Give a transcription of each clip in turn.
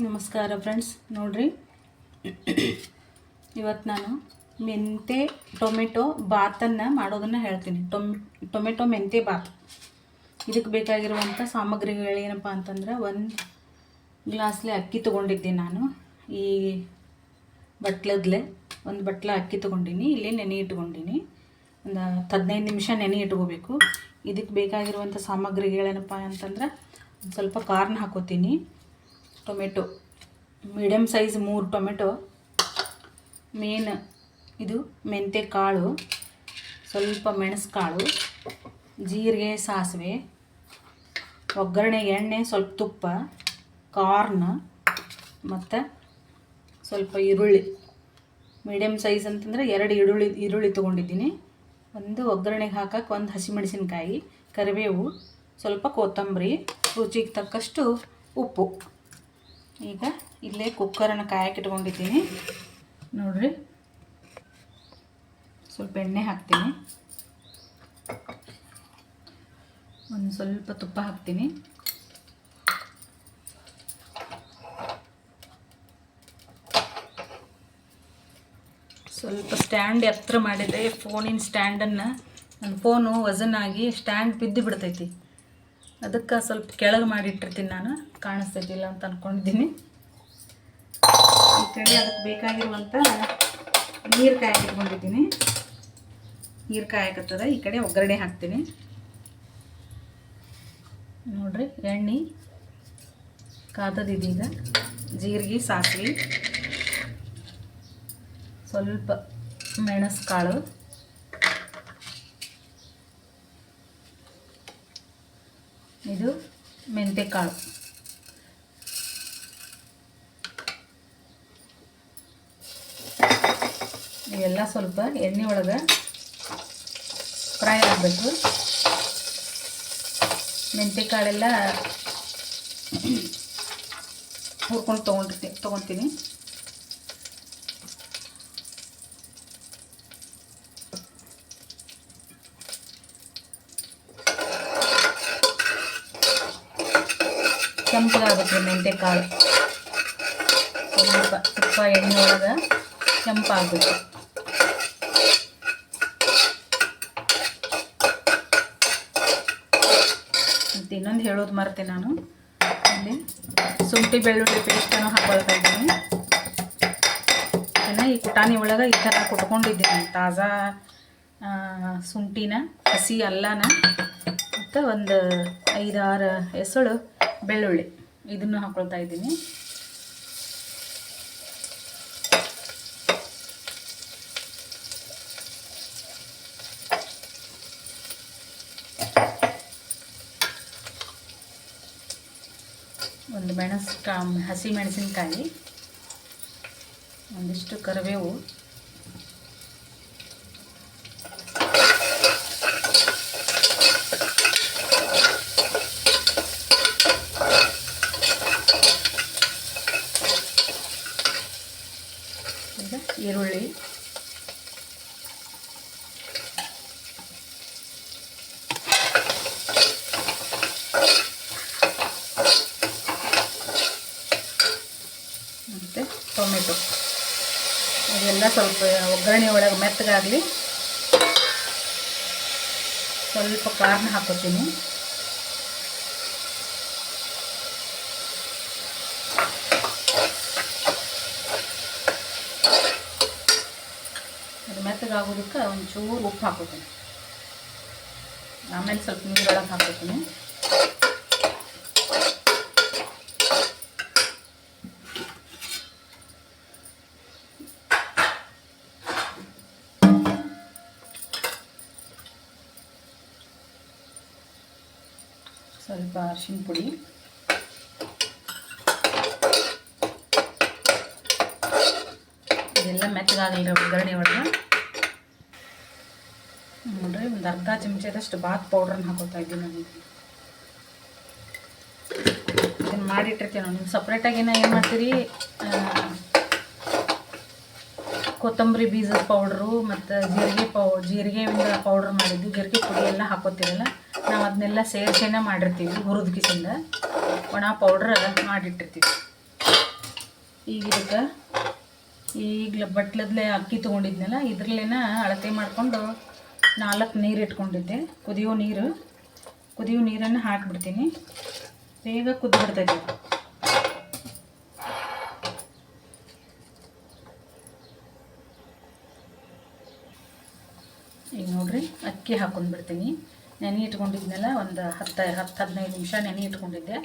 ನಮಸ್ಕಾರ ಫ್ರೆಂಡ್ಸ್. ನೋಡ್ರಿ, ಇವತ್ತು ನಾನು ಮೆಂತೆ ಟೊಮೆಟೊ ಬಾತನ್ನು ಮಾಡೋದನ್ನು ಹೇಳ್ತೀನಿ. ಟೊಮೆಟೊ ಮೆಂತೆ ಬಾತ್. ಇದಕ್ಕೆ ಬೇಕಾಗಿರುವಂಥ ಸಾಮಗ್ರಿಗಳೇನಪ್ಪ ಅಂತಂದ್ರೆ, 1 ಗ್ಲಾಸ್ಲೆ ಅಕ್ಕಿ ತೊಗೊಂಡಿದ್ದೀನಿ ನಾನು. ಈ ಬಟ್ಲದ್ಲೆ 1 ಬಟ್ಲ ಅಕ್ಕಿ ತೊಗೊಂಡಿನಿ. ಇಲ್ಲಿ ನೆನೆ ಇಟ್ಕೊಂಡಿನಿ. ಒಂದು 15 ನಿಮಿಷ ನೆನೆ ಇಟ್ಕೋಬೇಕು. ಇದಕ್ಕೆ ಬೇಕಾಗಿರುವಂಥ ಸಾಮಗ್ರಿಗಳೇನಪ್ಪ ಅಂತಂದ್ರೆ, ಸ್ವಲ್ಪ ಕಾರ್ನ್ ಹಾಕೋತೀನಿ. Tomato medium size 3 tomato, main ಇದು ಮೆಂತೆ ಕಾಳು, ಸ್ವಲ್ಪ ಮೆಣಸು ಕಾಳು, ಜೀರಿಗೆ, ಸಾಸಿವೆ, ಒಗ್ಗರಣೆಗೆ ಎಣ್ಣೆ, ಸ್ವಲ್ಪ ತುಪ್ಪ, ಕಾರ್ನ್ ಮತ್ತು ಸ್ವಲ್ಪ ಈರುಳ್ಳಿ. ಮೀಡಿಯಮ್ ಸೈಜ್ ಅಂತಂದರೆ 2 ಈರುಳ್ಳಿ ತೊಗೊಂಡಿದ್ದೀನಿ. ಒಂದು ಒಗ್ಗರಣೆಗೆ ಹಾಕಕ್ಕೆ 1 ಹಸಿಮೆಣಸಿನ್ಕಾಯಿ, ಕರಿಬೇವು, ಸ್ವಲ್ಪ ಕೊತ್ತಂಬರಿ, ರುಚಿಗೆ ತಕ್ಕಷ್ಟು ಉಪ್ಪು. ಈಗ ಇಲ್ಲೇ ಕುಕ್ಕರನ್ನು ಕಾಯಕ್ಕೆ ಇಟ್ಕೊಂಡಿದ್ದೀನಿ. ನೋಡಿರಿ, ಸ್ವಲ್ಪ ಎಣ್ಣೆ ಹಾಕ್ತೀನಿ, ಒಂದು ಸ್ವಲ್ಪ ತುಪ್ಪ ಹಾಕ್ತೀನಿ, ಸ್ವಲ್ಪ ಸ್ಟ್ಯಾಂಡ್ ಎತ್ತರ ಮಾಡಿದೆ. ಫೋನಿನ ಸ್ಟ್ಯಾಂಡನ್ನು, ನನ್ನ ಫೋನು ವಜನ್ನಾಗಿ ಸ್ಟ್ಯಾಂಡ್ ಬಿದ್ದು ಬಿಡ್ತೈತಿ. ಅದಕ್ಕೆ ಸ್ವಲ್ಪ ಕೆಳಗೆ ಮಾಡಿಟ್ಟಿರ್ತೀನಿ ನಾನು, ಕಾಣಿಸ್ತೈತಿಲ್ಲ ಅಂತ ಅಂದ್ಕೊಂಡಿದ್ದೀನಿ. ಈ ಕಡೆ ಅದಕ್ಕೆ ಬೇಕಾಗಿರುವಂಥ ನೀರು ಕಾಯಕ್ಕಿಟ್ಕೊಂಡಿದ್ದೀನಿ. ನೀರು ಕಾಯಕತ್ತದ. ಈ ಕಡೆ ಒಗ್ಗರಣೆ ಹಾಕ್ತೀನಿ. ನೋಡಿರಿ, ಎಣ್ಣೆ ಕಾದದಿದೀಗ. ಜೀರಿಗೆ, ಸಾಸಿವೆ, ಸ್ವಲ್ಪ ಮೆಣಸು ಕಾಳು, ಇದು ಮೆಂತೆ ಕಾಳು. ಇವೆಲ್ಲ ಸ್ವಲ್ಪ ಎಣ್ಣೆ ಒಳಗೆ ಫ್ರೈ ಆಗಬೇಕು. ಮೆಂತೆ ಕಾಳೆಲ್ಲ ಹುರ್ಕೊಂಡು ತೊಗೊತೀನಿ. ಕೆಂಪಗಾಗಬೇಕು ಮೆಂತೆ ಕಾಳು. ಸ್ವಲ್ಪ ತುಪ್ಪ ಎಣ್ಣೆ ಒಳಗೆ ಕೆಂಪಾಗಬೇಕು. ಮತ್ತು ಇನ್ನೊಂದು ಹೇಳೋದು ಮರೆತೆ ನಾನು, ಇಲ್ಲಿ ಶುಂಠಿ ಬೆಳ್ಳುಳ್ಳಿ ಪೇಸ್ಟನ್ನು ಹಾಕೊಳ್ತಾ ಇದ್ದೀನಿ. ಅದನ್ನು ಈ ಕುಟಾಣಿ ಒಳಗೆ ಈ ಥರ ಕುಟ್ಕೊಂಡಿದ್ದೀನಿ. ತಾಜಾ ಶುಂಠಿನ, ಹಸಿ ಅಲ್ಲನ, ಮತ್ತು ಒಂದು 5-6 ಎಸಳು ಬೆಳ್ಳುಳ್ಳಿ, ಇದನ್ನು ಹಾಕೊಳ್ತಾ ಇದ್ದೀನಿ. ಒಂದು ಹಸಿ ಮೆಣಸಿನಕಾಯಿ, ಒಂದಿಷ್ಟು ಕರಿಬೇವು, ಈರುಳ್ಳಿ, ಮತ್ತು ಟೊಮೆಟೊ. ಇದೆಲ್ಲ ಸ್ವಲ್ಪ ಒಗ್ಗರಣೆ ಒಳಗೆ ಮೆತ್ತಗಾಗಲಿ. ಸ್ವಲ್ಪ ಕಾರ್ನ್ ಹಾಕೋತೀನಿ. ಅದು ಮೆತ್ತಗಾಗೋದಕ್ಕೆ ಒಂಚೂರು ಉಪ್ಪು ಹಾಕೋತೀನಿ. ಆಮೇಲೆ ಸ್ವಲ್ಪ ನೀರೊಳಗೆ ಹಾಕೋತೀನಿ. ಸ್ವಲ್ಪ ಅರಿಶಿನ ಪುಡಿ, ಇದೆಲ್ಲ ಮೆತ್ತಗಾಗಲಿ ಒಗ್ಗರಣೆ ಒಳಗೆ. ನೋಡ್ರಿ, ಒಂದು ಅರ್ಧ ಚಮಚದಷ್ಟು ಬಾತ್ ಪೌಡ್ರನ್ನ ಹಾಕೋತಾ ಇದ್ದೀನಿ ನಾನು. ಇದನ್ನು ಮಾಡಿಟ್ಟಿರ್ತೀವಿ ನಾವು. ನೀವು ಸಪ್ರೇಟಾಗಿನ ಏನು ಮಾಡ್ತೀರಿ, ಕೊತ್ತಂಬರಿ ಬೀಜದ ಪೌಡ್ರು ಮತ್ತು ಜೀರಿಗೆಯಿಂದ ಪೌಡ್ರ್ ಮಾಡಿದ್ದು, ಜೀರಿಗೆ ಪುಡಿ ಎಲ್ಲ ಹಾಕೋತೀರಲ್ಲ, ನಾವು ಅದನ್ನೆಲ್ಲ ಸೇರಿಸೇನೆ ಮಾಡಿರ್ತೀವಿ. ಹುರಿದ ಕಿಸಿಂದ ಒಣ ಪೌಡ್ರ್ ಮಾಡಿಟ್ಟಿರ್ತೀವಿ. ಈಗ ಇದಕ್ಕೆ ಈಗಲೇ ಬಟ್ಲದ್ಲೇ ಅಕ್ಕಿ ತೊಗೊಂಡಿದ್ನಲ್ಲ ಇದ್ರಲ್ಲೇನ ಅಳತೆ ಮಾಡಿಕೊಂಡು 4 ನೀರು ಇಟ್ಕೊಂಡಿದ್ದೆ. ಕುದಿಯೋ ನೀರನ್ನು ಹಾಕಿಬಿಡ್ತೀನಿ. ಬೇಗ ಕುದ್ಬಿಡ್ತೈತೆ. ಈಗ ನೋಡಿರಿ ಅಕ್ಕಿ ಹಾಕ್ಕೊಂಡ್ಬಿಡ್ತೀನಿ. ನೆನೆ ಇಟ್ಕೊಂಡಿದ್ನಲ್ಲ ಒಂದು 10-15 ನಿಮಿಷ ನೆನೆ ಇಟ್ಕೊಂಡಿದ್ದೆ.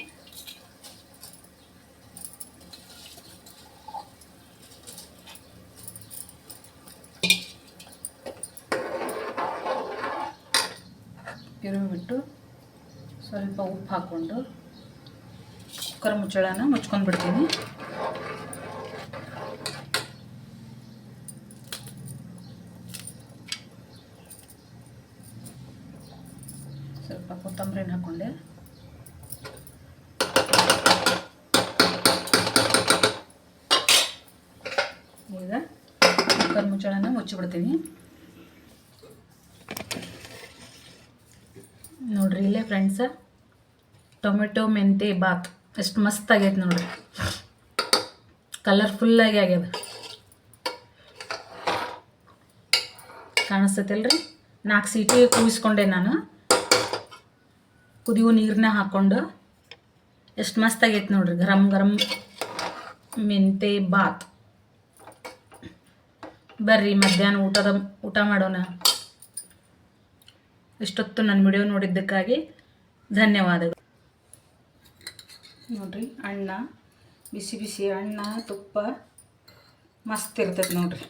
ಬಿಟ್ಟು ಸ್ವಲ್ಪ ಉಪ್ಪು ಹಾಕ್ಕೊಂಡು ಕುಕ್ಕರ್ ಮುಚ್ಚಳನ ಮುಚ್ಕೊಂಡ್ಬಿಡ್ತೀನಿ. ಸ್ವಲ್ಪ ಕೊತ್ತಂಬರಿನ ಹಾಕ್ಕೊಂಡೆ. ಈಗ ಕುಕ್ಕರ್ ಮುಚ್ಚಳನ ಮುಚ್ಚಿಬಿಡ್ತೀನಿ. ನೋಡ್ರಿ ಇಲ್ಲೇ ಫ್ರೆಂಡ್ಸ, ಟೊಮೆಟೊ ಮೆಂತೆ ಬಾತ್ ಎಷ್ಟು ಮಸ್ತ್ ಆಗೈತೆ ನೋಡ್ರಿ. ಕಲರ್ಫುಲ್ಲಾಗಿ ಆಗ್ಯದ, ಕಾಣಿಸ್ತೈತಲ್ರಿ. 4 ಸೀಟಿ ಕೂಗಿಸ್ಕೊಂಡೆ ನಾನು. ಕುದಿಯೋ ನೀರನ್ನ ಹಾಕ್ಕೊಂಡು ಎಷ್ಟು ಮಸ್ತ್ ಆಗೈತೆ ನೋಡ್ರಿ. ಗರಂ ಗರಂ ಮೆಂತೆ ಬಾತ್. ಬರ್ರಿ ಮಧ್ಯಾಹ್ನ ಊಟ ಮಾಡೋಣ. ಇಷ್ಟೊತ್ತು ನನ್ನ ವಿಡಿಯೋ ನೋಡಿದ್ದಕ್ಕಾಗಿ ಧನ್ಯವಾದಗಳು. ನೋಡ್ರಿ ಅನ್ನ, ಬಿಸಿ ಬಿಸಿ ಅನ್ನ ತುಪ್ಪ ಮಸ್ತ್ ಇರ್ತೈತೆ ನೋಡ್ರಿ.